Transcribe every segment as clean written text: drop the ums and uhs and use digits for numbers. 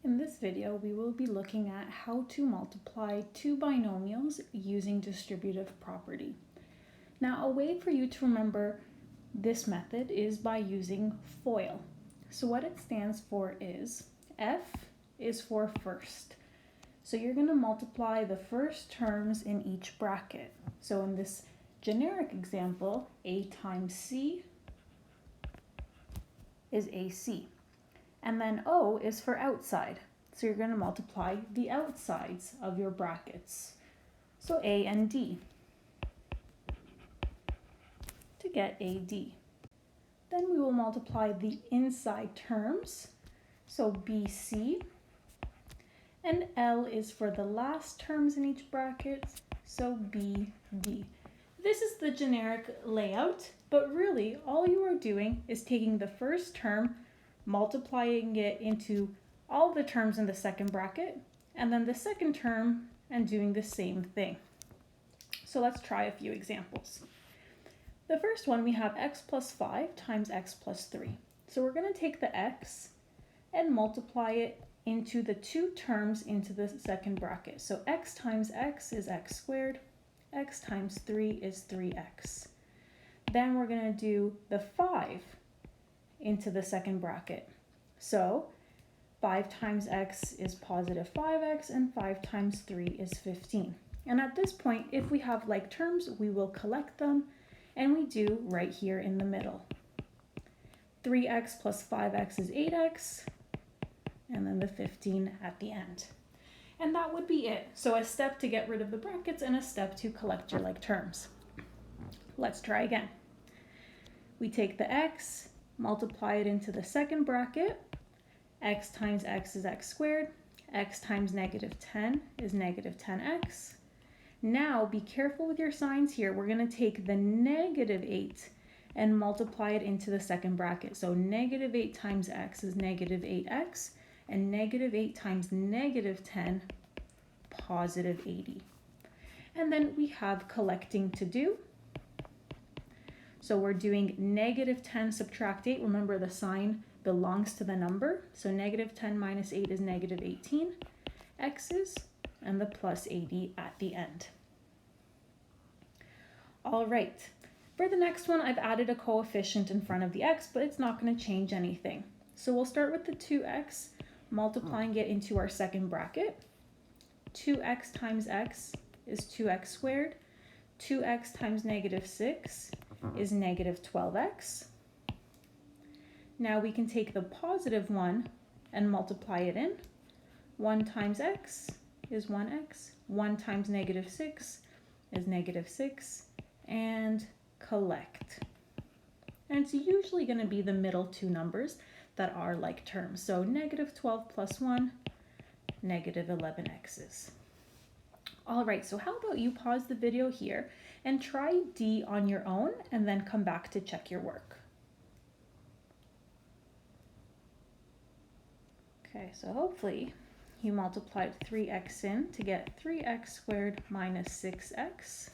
In this video, we will be looking at how to multiply two binomials using distributive property. Now, a way for you to remember this method is by using FOIL. So what it stands for is F is for first. So you're going to multiply the first terms in each bracket. So in this generic example, A times C is AC. And then O is for outside. So you're going to multiply the outsides of your brackets. So A and D to get AD. Then we will multiply the inside terms. So BC. And L is for the last terms in each bracket. So BD. This is the generic layout, but really all you are doing is taking the first term, multiplying it into all the terms in the second bracket, and then the second term and doing the same thing. So let's try a few examples. The first one, we have x plus 5 times x plus 3. So we're going to take the x and multiply it into the two terms into the second bracket. So x times x is x squared, x times 3 is 3x. Then we're going to do the 5 into the second bracket. So 5 times x is positive 5x and 5 times 3 is 15. And at this point, if we have like terms, we will collect them, and we do right here in the middle. 3x plus 5x is 8x, and then the 15 at the end. And that would be it. So a step to get rid of the brackets and a step to collect your like terms. Let's try again. We take the x, multiply it into the second bracket. X times x is x squared. X times negative 10 is negative 10x. Now be careful with your signs here. We're going to take the negative 8 and multiply it into the second bracket. So negative 8 times x is negative 8x. And negative 8 times negative 10, positive 80. And then we have collecting to do. So we're doing negative 10 subtract 8. Remember, the sign belongs to the number. So negative 10 minus 8 is negative 18 x's, and the plus 80 at the end. All right. For the next one, I've added a coefficient in front of the x, but it's not going to change anything. So we'll start with the 2x, multiplying it into our second bracket. 2x times x is 2x squared. 2x times negative 6 is negative 12x. Now we can take the positive 1 and multiply it in. 1 times x is 1x. 1 times negative 6 is negative 6. And collect. And it's usually going to be the middle two numbers that are like terms. So negative 12 plus 1, negative 11x's. All right, so how about you pause the video here and try D on your own and then come back to check your work. Okay, so hopefully you multiplied 3x in to get 3x squared minus 6x.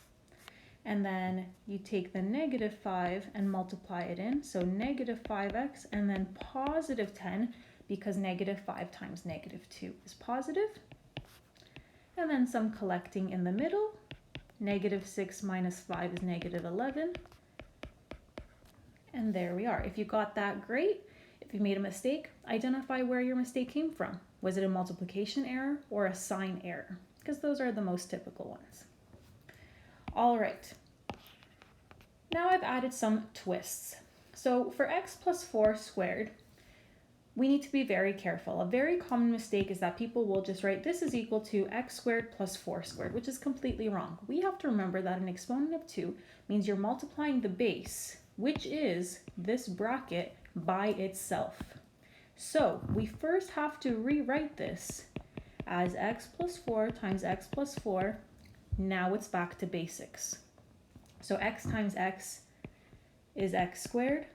And then you take the negative 5 and multiply it in. So negative 5x and then positive 10, because negative 5 times negative 2 is positive. And then some collecting in the middle. Negative 6 minus 5 is negative 11. And there we are. If you got that, great. If you made a mistake, identify where your mistake came from. Was it a multiplication error or a sign error? Because those are the most typical ones. All right, now I've added some twists. So for x plus 4 squared, we need to be very careful. A very common mistake is that people will just write this is equal to x squared plus 4 squared, which is completely wrong. We have to remember that an exponent of 2 means you're multiplying the base, which is this bracket, by itself. So we first have to rewrite this as x plus 4 times x plus 4. Now it's back to basics. So x times x is x squared.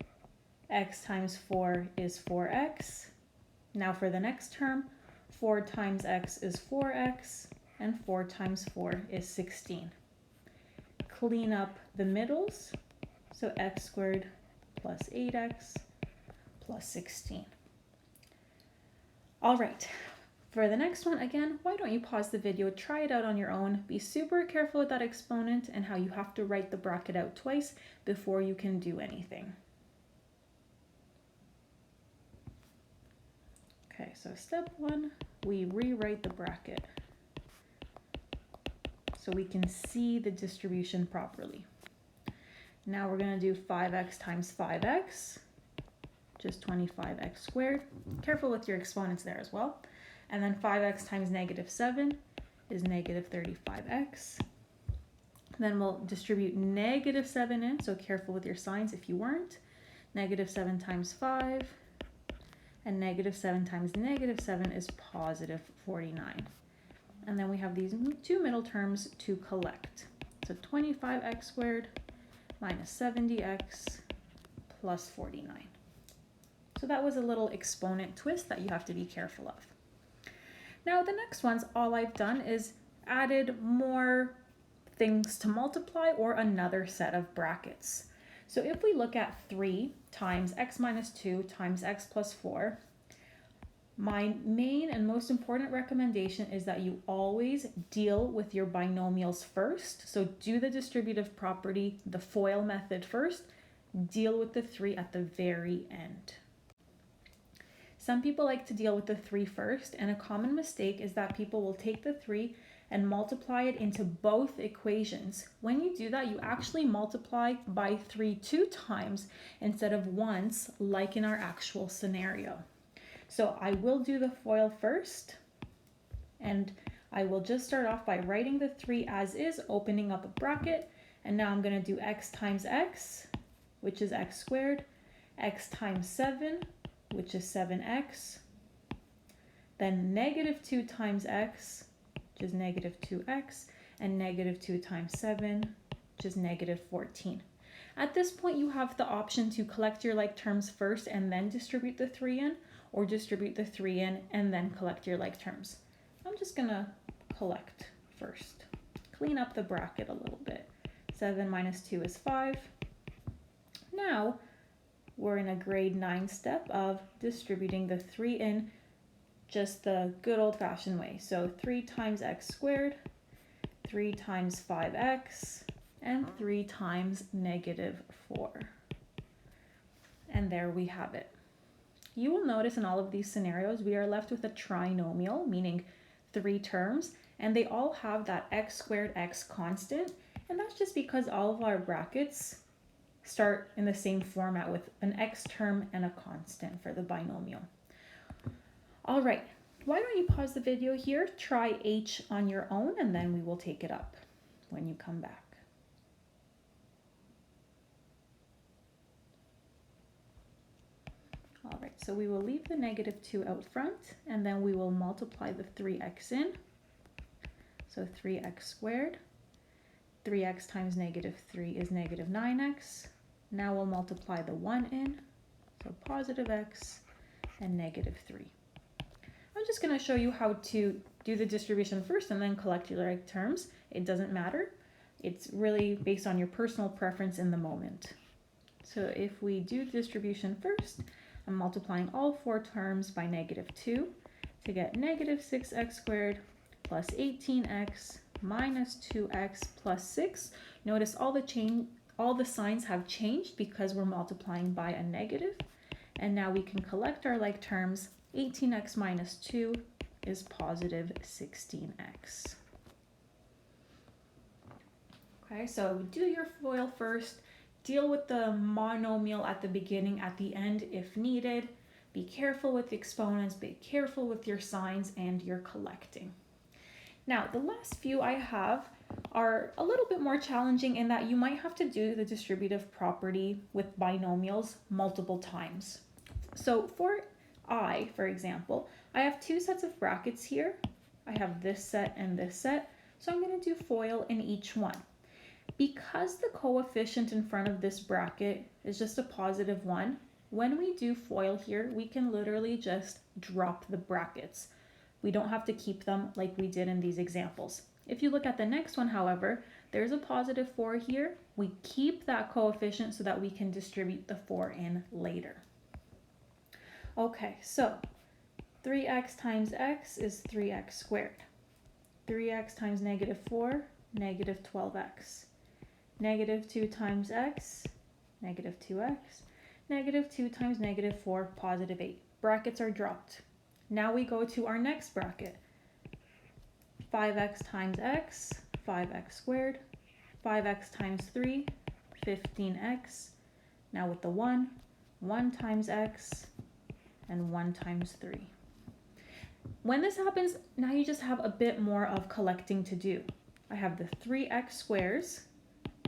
X times 4 is 4x. Now for the next term, 4 times x is 4x, and 4 times 4 is 16. Clean up the middles. So x squared plus 8x plus 16. All right, For the next one, again, why don't you pause the video, try it out on your own, be super careful with that exponent and how you have to write the bracket out twice before you can do anything. Okay, so step one, we rewrite the bracket so we can see the distribution properly. Now we're going to do 5x times 5x, just 25x squared. Careful with your exponents there as well. And then 5x times negative 7 is negative 35x. Then we'll distribute negative 7 in, so careful with your signs if you weren't. Negative 7 times 5, and negative 7 times negative 7 is positive 49. And then we have these two middle terms to collect. So 25x squared minus 70x plus 49. So that was a little exponent twist that you have to be careful of. Now the next ones, all I've done is added more things to multiply or another set of brackets. So if we look at 3 times x minus 2 times x plus 4, my main and most important recommendation is that you always deal with your binomials first. So do the distributive property, the FOIL method first, deal with the 3 at the very end. Some people like to deal with the 3 first, and a common mistake is that people will take the 3 and multiply it into both equations. When you do that, you actually multiply by 3 2 times instead of once, like in our actual scenario. So I will do the FOIL first, and I will just start off by writing the 3 as is, opening up a bracket, and now I'm going to do x times x, which is x squared, x times 7, which is 7x, then negative 2 times x, which is negative 2x, and negative 2 times 7, which is negative 14. At this point, you have the option to collect your like terms first and then distribute the 3 in, or distribute the 3 in and then collect your like terms. I'm just going to collect first. Clean up the bracket a little bit. 7 minus 2 is 5. Now, we're in a grade 9 step of distributing the 3 in just the good old-fashioned way. So 3 times x squared, 3 times 5x, and 3 times negative 4. And there we have it. You will notice in all of these scenarios, we are left with a trinomial, meaning 3 terms, and they all have that x squared x constant, and that's just because all of our brackets start in the same format with an x term and a constant for the binomial. All right, why don't you pause the video here, try h on your own, and then we will take it up when you come back. All right, so we will leave the negative 2 out front, and then we will multiply the 3x in. So 3x squared. 3x times negative 3 is negative 9x. Now we'll multiply the 1 in, so positive x and negative 3. I'm just going to show you how to do the distribution first and then collect your like terms. It doesn't matter. It's really based on your personal preference in the moment. So if we do distribution first, I'm multiplying all 4 terms by negative 2 to get negative 6x squared plus 18x minus 2x plus 6. Notice all the signs have changed because we're multiplying by a negative. And now we can collect our like terms. 18x minus 2 is positive 16x. Okay, so do your FOIL first. Deal with the monomial at the beginning, at the end if needed. Be careful with the exponents, be careful with your signs and your collecting. Now, the last few I have are a little bit more challenging in that you might have to do the distributive property with binomials multiple times. So for I, for example, I have 2 sets of brackets here. I have this set and this set, so I'm going to do FOIL in each one. Because the coefficient in front of this bracket is just a positive 1, when we do FOIL here, we can literally just drop the brackets. We don't have to keep them like we did in these examples. If you look at the next one, however, there's a positive 4 here. We keep that coefficient so that we can distribute the 4 in later. Okay, so 3x times x is 3x squared. 3x times negative 4, negative 12x. Negative 2 times x, negative 2x. Negative 2 times negative 4, positive 8. Brackets are dropped. Now we go to our next bracket. 5x times x, 5x squared. 5x times 3, 15x. Now with the 1 times x, and 1 times 3. When this happens, now you just have a bit more of collecting to do. I have the 3x squares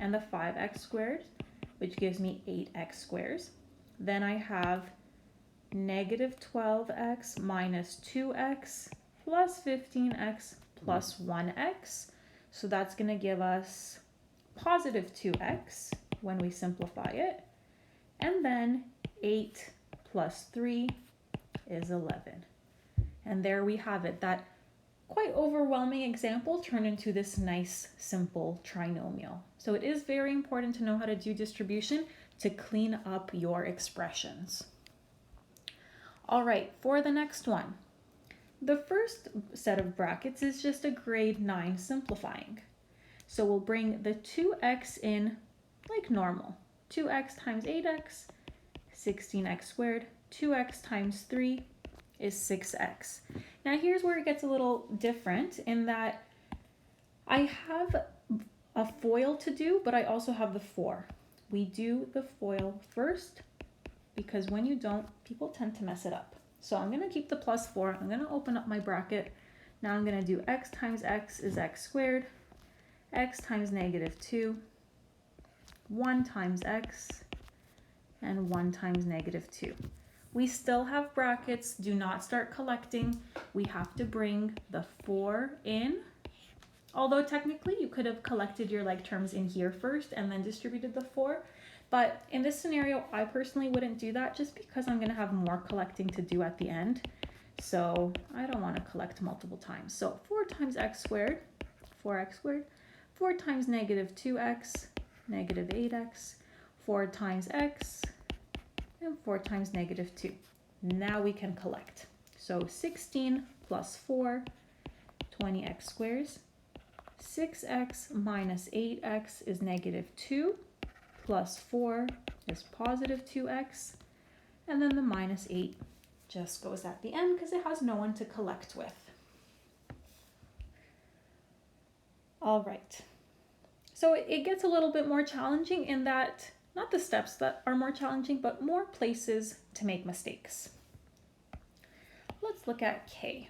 and the 5x squared, which gives me 8x squares. Then I have negative 12x minus 2x plus 15x plus 1x. So that's going to give us positive 2x when we simplify it. And then 8 plus 3 is 11. And there we have it. That quite overwhelming example turned into this nice, simple trinomial. So it is very important to know how to do distribution to clean up your expressions. All right, for the next one. The first set of brackets is just a grade 9 simplifying. So we'll bring the 2x in like normal. 2x times 8x, 16x squared. 2x times 3 is 6x. Now here's where it gets a little different in that I have a FOIL to do, but I also have the for. We do the FOIL first because when you don't, people tend to mess it up. So I'm going to keep the plus 4. I'm going to open up my bracket. Now I'm going to do x times x is x squared, x times negative 2, 1 times x, and 1 times negative 2. We still have brackets. Do not start collecting. We have to bring the 4 in. Although technically you could have collected your like terms in here first and then distributed the 4. But in this scenario, I personally wouldn't do that just because I'm going to have more collecting to do at the end. So I don't want to collect multiple times. So 4 times x squared, 4x squared. 4 times negative 2x, negative 8x. 4 times x, and 4 times negative 2. Now we can collect. So 16 plus 4, 20x squares. 6x minus 8x is negative 2, plus 4 is positive 2x, and then the minus 8 just goes at the end because it has no one to collect with. All right. So it gets a little bit more challenging in that not the steps that are more challenging, but more places to make mistakes. Let's look at K.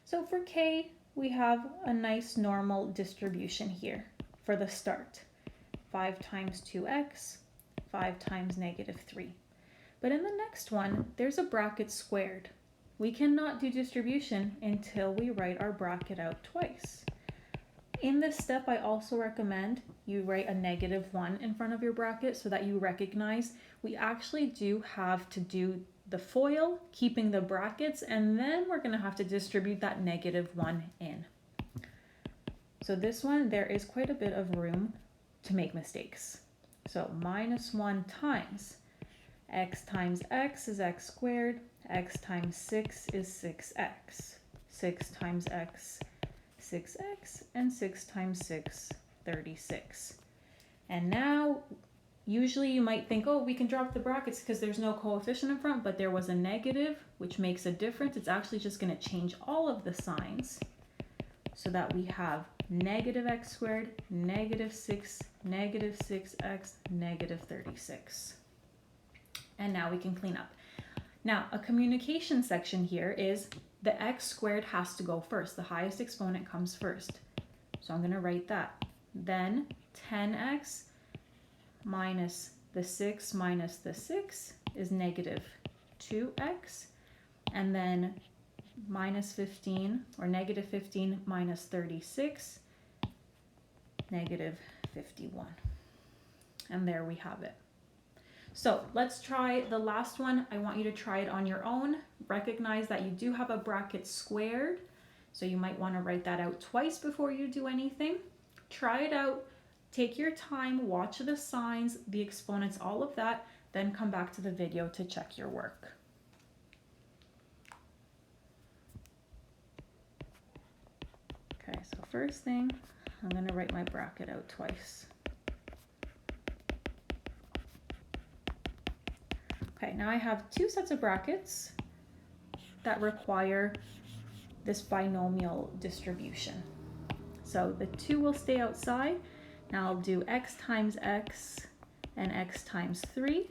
So for K, we have a nice normal distribution here for the start. 5 times 2x, 5 times negative 3. But in the next one, there's a bracket squared. We cannot do distribution until we write our bracket out twice. In this step, I also recommend you write a negative 1 in front of your bracket so that you recognize we actually do have to do the FOIL, keeping the brackets, and then we're going to have to distribute that negative 1 in. So this one, there is quite a bit of room to make mistakes. So minus 1 times x is x squared, x times 6 is 6x. 6 times x, 6x, and 6 times 6, 36. And now, usually you might think, oh, we can drop the brackets because there's no coefficient in front, but there was a negative, which makes a difference. It's actually just going to change all of the signs so that we have negative x squared, negative 6, negative 6x, negative 36. And now we can clean up. Now, a communication section here is the x squared has to go first. The highest exponent comes first. So I'm going to write that. Then 10x minus the 6 minus the 6 is negative 2x. And then minus 15 or negative 15 minus 36, negative 51. And there we have it. So let's try the last one. I want you to try it on your own. Recognize that you do have a bracket squared, so you might want to write that out twice before you do anything. Try it out, take your time, watch the signs, the exponents, all of that, then come back to the video to check your work. first thing, I'm going to write my bracket out twice. Okay, now I have two sets of brackets that require this binomial distribution. So the 2 will stay outside. Now I'll do x times x and x times 3.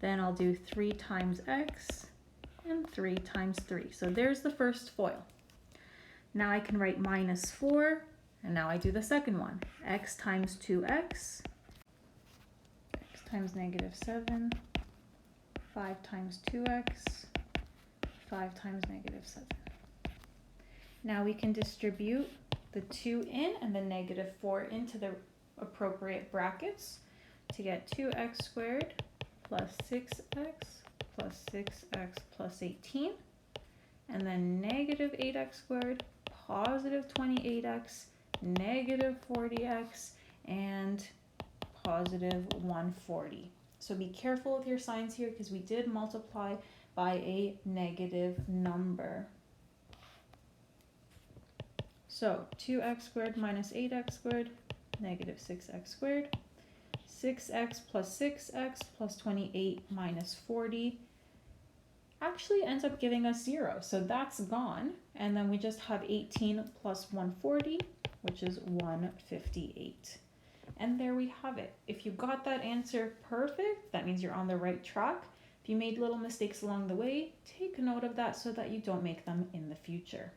Then I'll do 3 times x and 3 times 3. So there's the first FOIL. Now I can write minus 4, and now I do the second one. X times 2x, x times negative 7, 5 times 2x, 5 times negative 7. Now we can distribute the 2 in and the negative 4 into the appropriate brackets to get 2x squared plus 6x plus 6x plus 18, and then negative 8x squared, positive 28x, negative 40x, and positive 140. So be careful with your signs here because we did multiply by a negative number. So 2x squared minus 8x squared, negative 6x squared. 6x plus 6x plus 28 minus 40 actually ends up giving us 0. So that's gone. And then we just have 18 plus 140, which is 158. And there we have it. If you got that answer perfect, that means you're on the right track. If you made little mistakes along the way, take note of that so that you don't make them in the future.